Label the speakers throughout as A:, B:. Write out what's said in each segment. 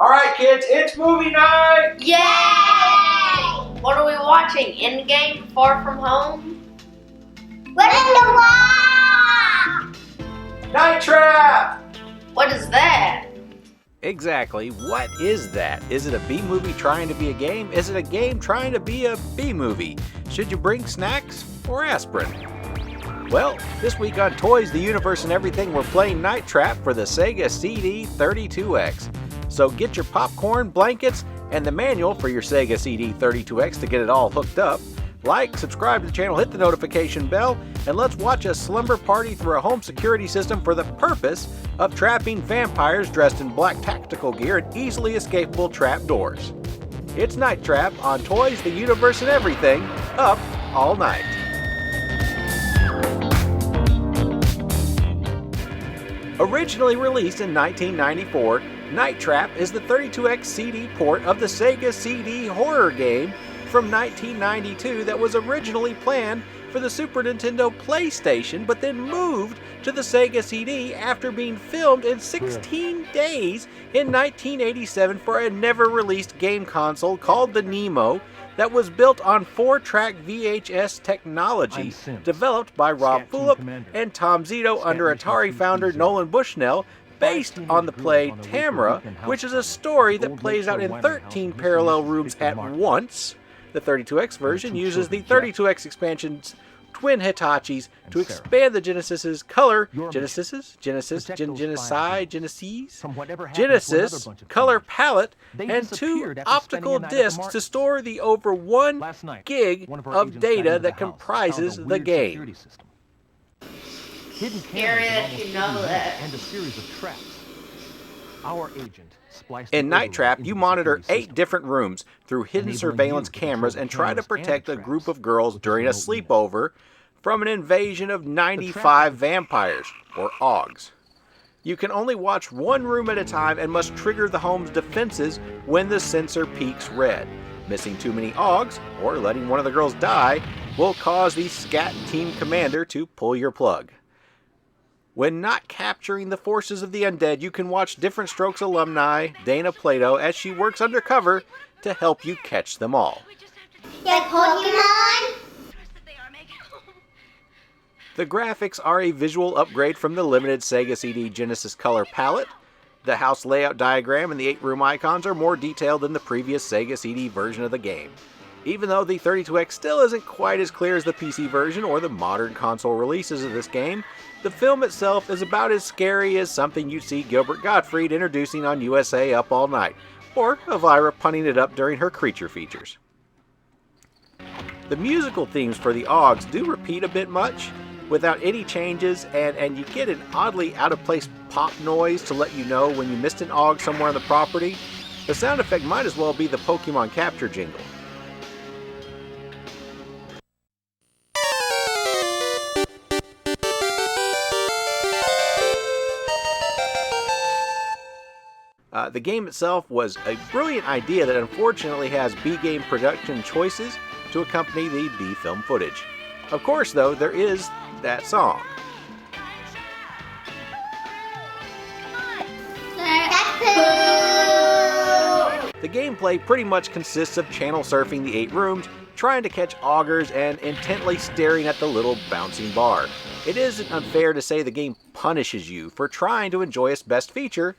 A: Alright kids, it's movie night!
B: Yay! What are we watching? Endgame? Far From Home?
C: What in the wall?
A: Night Trap!
B: What is that?
D: Exactly, what is that? Is it a B movie trying to be a game? Is it a game trying to be a B movie? Should you bring snacks or aspirin? Well, this week on Toys, the Universe, and Everything, we're playing Night Trap for the Sega CD32X. So get your popcorn, blankets, and the manual for your Sega CD32X to get it all hooked up. Like, subscribe to the channel, hit the notification bell, and let's watch a slumber party through a home security system for the purpose of trapping vampires dressed in black tactical gear and easily escapable trap doors. It's Night Trap on Toys, the Universe, and Everything, up all night. Originally released in 1994, Night Trap is the 32X CD port of the Sega CD horror game from 1992 that was originally planned for the Super Nintendo PlayStation, but then moved to the Sega CD after being filmed in 16 days in 1987 for a never-released game console called the Nemo that was built on 4-track VHS technology developed by Rob Fulop and Tom Zito under Atari founder Nolan Bushnell, based on the play Tamra, which is a story that plays out in 13 parallel rooms at once. The 32X version uses the 32X expansion's twin Hitachis to expand the Genesis color Genesis color palette and 2 optical discs to store the over 1 gig of data that comprises the game.
B: Scary that you know that.
E: And a series of traps. Our agent spliced
D: In Night Trap, you monitor 8 different rooms through hidden surveillance cameras and try to protect a group of girls during a sleepover from an invasion of 95 vampires, or Augs. You can only watch one room at a time and must trigger the home's defenses when the sensor peaks red. Missing too many Augs, or letting one of the girls die, will cause the SCAT team commander to pull your plug. When not capturing the forces of the undead, you can watch Different Strokes alumni Dana Plato as she works undercover to help you catch them all.
C: Like Pokemon?
D: The graphics are a visual upgrade from the limited Sega CD Genesis color palette. The house layout diagram and the 8-room icons are more detailed than the previous Sega CD version of the game. Even though the 32X still isn't quite as clear as the PC version or the modern console releases of this game, the film itself is about as scary as something you'd see Gilbert Gottfried introducing on USA Up All Night, or Elvira punning it up during her creature features. The musical themes for the Augs do repeat a bit much, without any changes, and you get an oddly out-of-place pop noise to let you know when you missed an Aug somewhere on the property. The sound effect might as well be the Pokemon Capture jingle. The game itself was a brilliant idea that unfortunately has B-game production choices to accompany the B-film footage. Of course, though, there is that song. The gameplay pretty much consists of channel surfing the 8 rooms, trying to catch augers, and intently staring at the little bouncing bar. It isn't unfair to say the game punishes you for trying to enjoy its best feature,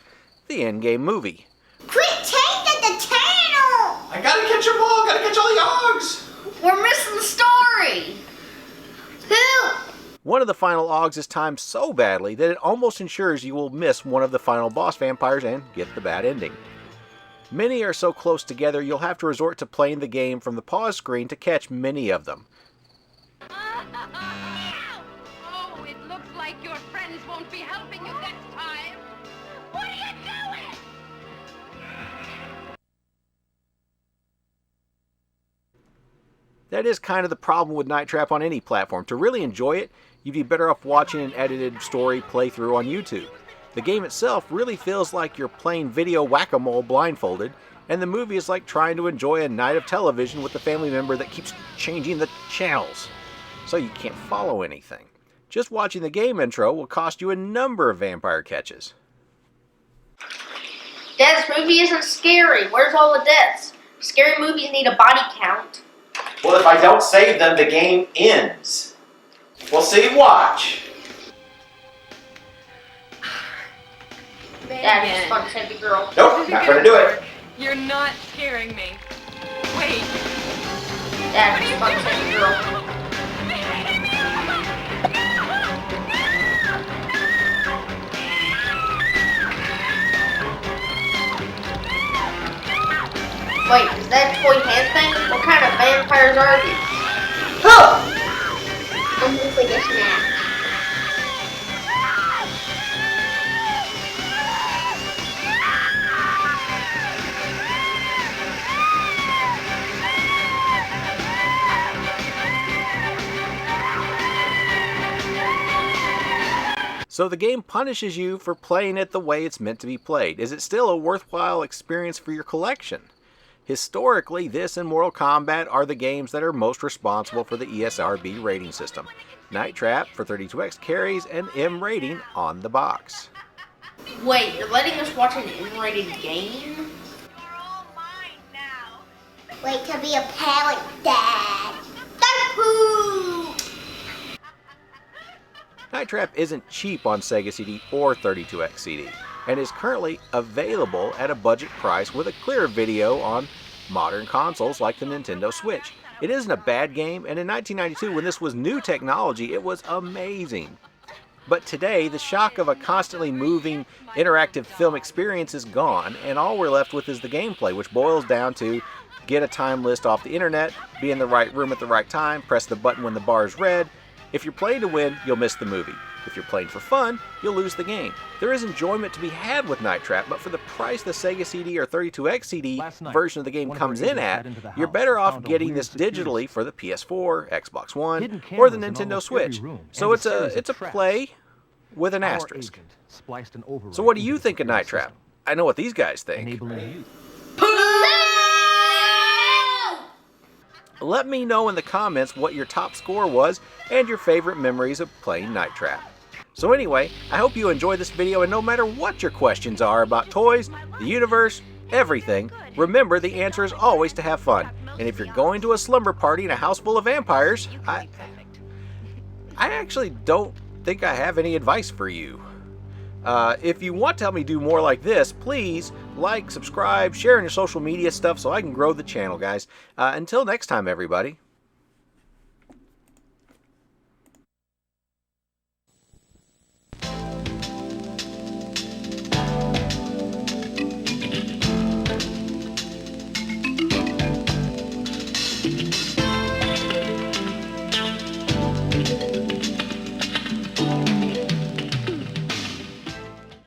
D: the endgame movie.
C: Quit changing the channel!
A: I gotta catch them all! Gotta catch all the Augs!
B: We're missing the story!
C: Who?
D: One of the final Augs is timed so badly that it almost ensures you will miss one of the final boss vampires and get the bad ending. Many are so close together you'll have to resort to playing the game from the pause screen to catch many of them.
F: Oh, it looks like your friends won't be helping you this time. What are you doing?
D: That is kind of the problem with Night Trap on any platform. To really enjoy it, you'd be better off watching an edited story playthrough on YouTube. The game itself really feels like you're playing video whack-a-mole blindfolded, and the movie is like trying to enjoy a night of television with a family member that keeps changing the channels, so you can't follow anything. Just watching the game intro will cost you a number of vampire catches.
B: Dad, this movie isn't scary. Where's all the deaths? Scary movies need a body count.
A: Well, if I don't save them, the game ends. We'll see. Watch.
B: Dad, it's fun to save the girl.
A: Nope, not gonna do it.
F: You're not scaring me. Wait.
B: Dad, it's fun to save the girl. Wait, is that toy hand thing? What kind of vampires are these?
C: Who? I'm gonna play this now.
D: So the game punishes you for playing it the way it's meant to be played. Is it still a worthwhile experience for your collection? Historically, this and Mortal Kombat are the games that are most responsible for the ESRB rating system. Night Trap for 32X carries an M rating on the box.
B: Wait, you're letting us watch an M-rated game?
F: You're all mine now.
C: Wait to be a parent, Dad. Who?
D: Night Trap isn't cheap on Sega CD or 32X CD, and is currently available at a budget price with a clear video on modern consoles like the Nintendo Switch. It isn't a bad game, and in 1992, when this was new technology, it was amazing. But today, the shock of a constantly moving, interactive film experience is gone, and all we're left with is the gameplay, which boils down to get a time list off the internet, be in the right room at the right time, press the button when the bar is red. If you're playing to win, you'll miss the movie. If you're playing for fun, you'll lose the game. There is enjoyment to be had with Night Trap, but for the price the Sega CD or 32X CD version of the game comes in at, you're better off getting this digitally for the PS4, Xbox One, or the Nintendo Switch. So it's a play with an asterisk. So what do you think of Night Trap? I know what these guys think. Let me know in the comments what your top score was and your favorite memories of playing Night Trap. So anyway, I hope you enjoyed this video, and no matter what your questions are about toys, the universe, everything, remember the answer is always to have fun. And if you're going to a slumber party in a house full of vampires, I actually don't think I have any advice for you. If you want to help me do more like this, please like, subscribe, share in your social media stuff so I can grow the channel, guys. Until next time, everybody.